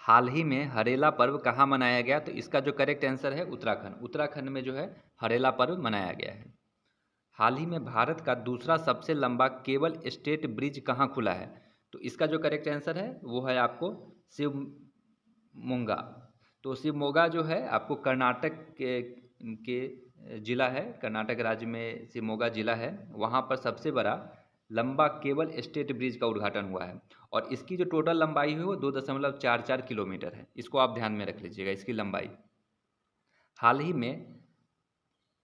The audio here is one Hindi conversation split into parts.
हाल ही में हरेला पर्व कहाँ मनाया गया? तो इसका जो करेक्ट आंसर है उत्तराखंड। उत्तराखंड में जो है हरेला पर्व मनाया गया है। हाल ही में भारत का दूसरा सबसे लंबा केबल स्टेट ब्रिज कहाँ खुला है? तो इसका जो करेक्ट आंसर है वो है आपको शिवमोगा। तो शिवमोगा जो है आपको कर्नाटक के जिला है, कर्नाटक राज्य में शिवमोगा जिला है। वहाँ पर सबसे बड़ा लंबा केबल स्टेट ब्रिज का उद्घाटन हुआ है और इसकी जो टोटल लंबाई है वो 2.44 किलोमीटर है। इसको आप ध्यान में रख लीजिएगा, इसकी लंबाई। हाल ही में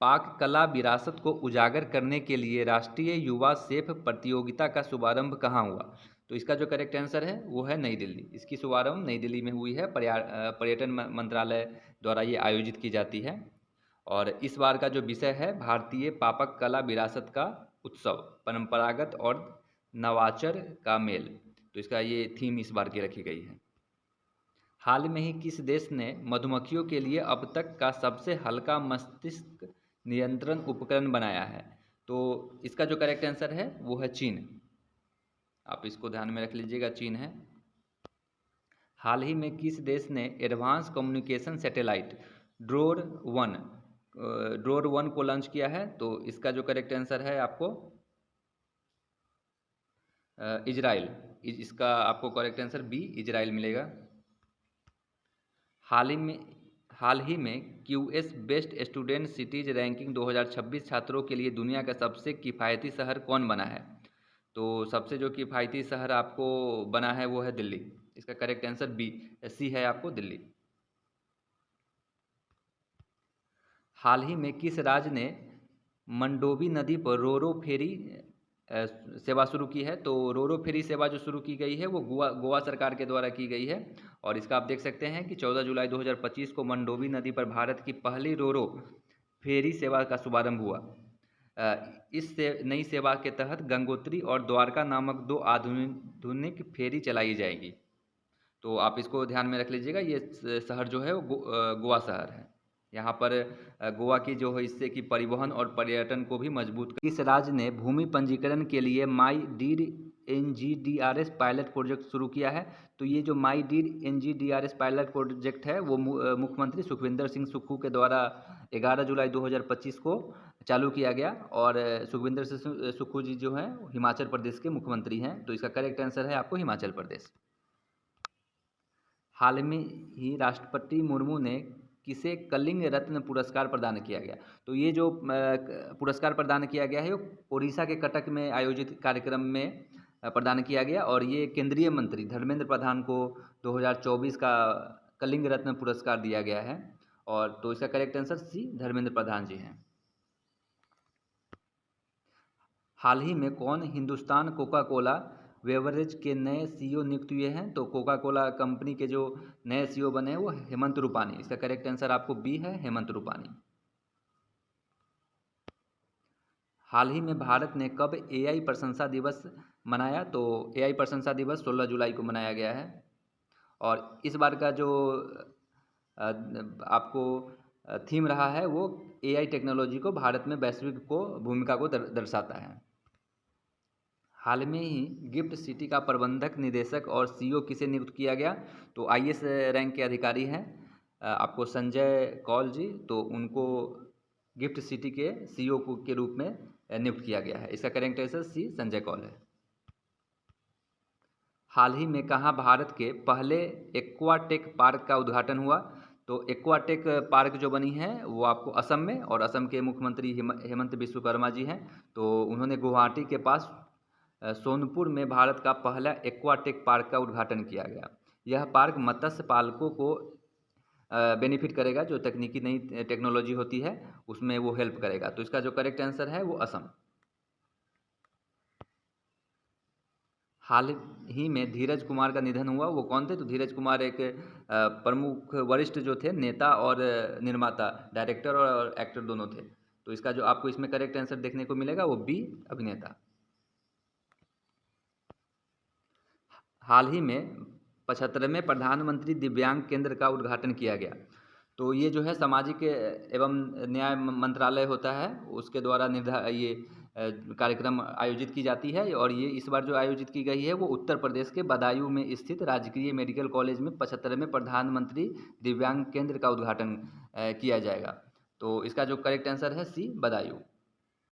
पाक कला विरासत को उजागर करने के लिए राष्ट्रीय युवा शेफ प्रतियोगिता का शुभारंभ कहाँ हुआ? तो इसका जो करेक्ट आंसर है वो है नई दिल्ली। इसकी शुभारंभ नई दिल्ली में हुई है। पर्यटन मंत्रालय द्वारा ये आयोजित की जाती है और इस बार का जो विषय है भारतीय पाक कला विरासत का उत्सव, परंपरागत और नवाचार का मेल। तो इसका ये थीम इस बार की रखी गई है। हाल में ही किस देश ने मधुमक्खियों के लिए अब तक का सबसे हल्का मस्तिष्क नियंत्रण उपकरण बनाया है? तो इसका जो करेक्ट आंसर है वो है चीन। आप इसको ध्यान में रख लीजिएगा, चीन है। हाल ही में किस देश ने एडवांस कम्युनिकेशन सैटेलाइट ड्रोर 1 को लॉन्च किया है? तो इसका जो करेक्ट आंसर है आपको इजराइल। इसका आपको करेक्ट आंसर बी इजराइल मिलेगा। हाल ही में QS best student cities ranking 2026 छात्रों के लिए दुनिया का सबसे किफ़ायती शहर कौन बना है? तो सबसे जो किफ़ायती शहर आपको बना है वो है दिल्ली। इसका करेक्ट आंसर सी है आपको दिल्ली। हाल ही में किस राज्य ने मंडोवी नदी पर रोरो फेरी सेवा शुरू की है? तो रोरो फेरी सेवा जो शुरू की गई है वो गोवा सरकार के द्वारा की गई है और इसका आप देख सकते हैं कि 14 जुलाई 2025 को मंडोवी नदी पर भारत की पहली रोरो फेरी सेवा का शुभारंभ हुआ। इस नई सेवा के तहत गंगोत्री और द्वारका नामक 2 आधुनिक फेरी चलाई जाएगी। तो आप इसको ध्यान में रख लीजिएगा। ये शहर जो है वो गोवा शहर है। यहाँ पर गोवा की जो है इससे कि परिवहन और पर्यटन को भी मजबूत इस राज्य ने भूमि पंजीकरण के लिए माई डीड NGDRS पायलट प्रोजेक्ट शुरू किया है? तो ये जो माई डीड NGDRS पायलट प्रोजेक्ट है वो मुख्यमंत्री सुखविंदर सिंह सुक्खू के द्वारा 11 जुलाई 2025 को चालू किया गया और सुखविंदर सिंह सुक्खू जी जो हैं हिमाचल प्रदेश के मुख्यमंत्री हैं। तो इसका करेक्ट आंसर है आपको हिमाचल प्रदेश। हाल में ही राष्ट्रपति मुर्मू ने किसे कलिंग रत्न पुरस्कार प्रदान किया गया? तो ये जो पुरस्कार प्रदान किया गया है वो उड़ीसा के कटक में आयोजित कार्यक्रम में प्रदान किया गया और ये केंद्रीय मंत्री धर्मेंद्र प्रधान को 2024 का कलिंग रत्न पुरस्कार दिया गया है और तो इसका करेक्ट आंसर सी धर्मेंद्र प्रधान जी हैं। हाल ही में कौन हिंदुस्तान कोका कोला बेवरेज के नए CEO नियुक्त हुए हैं? तो कोका कोला कंपनी के जो नए CEO बने हैं वो हेमंत रूपानी। इसका करेक्ट आंसर आपको बी है हेमंत रूपानी। हाल ही में भारत ने कब AI प्रशंसा दिवस मनाया? तो AI प्रशंसा दिवस 16 जुलाई को मनाया गया है और इस बार का जो आपको थीम रहा है वो AI टेक्नोलॉजी को भारत में वैश्विक को भूमिका को दर्शाता है। हाल में ही गिफ्ट सिटी का प्रबंधक निदेशक और CEO किसे नियुक्त किया गया? तो IAS रैंक के अधिकारी हैं आपको संजय कौल जी। तो उनको गिफ्ट सिटी के CEO के रूप में नियुक्त किया गया है। इसका correct answer C Sanjay Kaul है। हाल ही में कहाँ भारत के पहले एक्वाटेक पार्क का उद्घाटन हुआ? तो एक्वाटेक पार्क जो बनी है वो आपको असम में और असम के मुख्यमंत्री हेमंत विश्वकर्मा जी हैं। तो उन्होंने गुवाहाटी के पास सोनपुर में भारत का पहला एक्वाटेक पार्क का उद्घाटन किया गया। यह पार्क मत्स्य पालकों को बेनिफिट करेगा, जो तकनीकी नई टेक्नोलॉजी होती है उसमें वो हेल्प करेगा। तो इसका जो करेक्ट आंसर है वो असम। हाल ही में धीरज कुमार का निधन हुआ, वो कौन थे? तो धीरज कुमार एक प्रमुख वरिष्ठ जो थे नेता और निर्माता, डायरेक्टर और एक्टर दोनों थे। तो इसका जो आपको इसमें करेक्ट आंसर देखने को मिलेगा वो बी अभिनेता। हाल ही में 75वें प्रधानमंत्री दिव्यांग केंद्र का उद्घाटन किया गया। तो ये जो है सामाजिक एवं न्याय मंत्रालय होता है उसके द्वारा कार्यक्रम आयोजित की जाती है और ये इस बार जो आयोजित की गई है वो उत्तर प्रदेश के बदायूं में स्थित राजकीय मेडिकल कॉलेज में 75वें प्रधानमंत्री दिव्यांग केंद्र का उद्घाटन किया जाएगा। तो इसका जो करेक्ट आंसर है सी, बदायूं।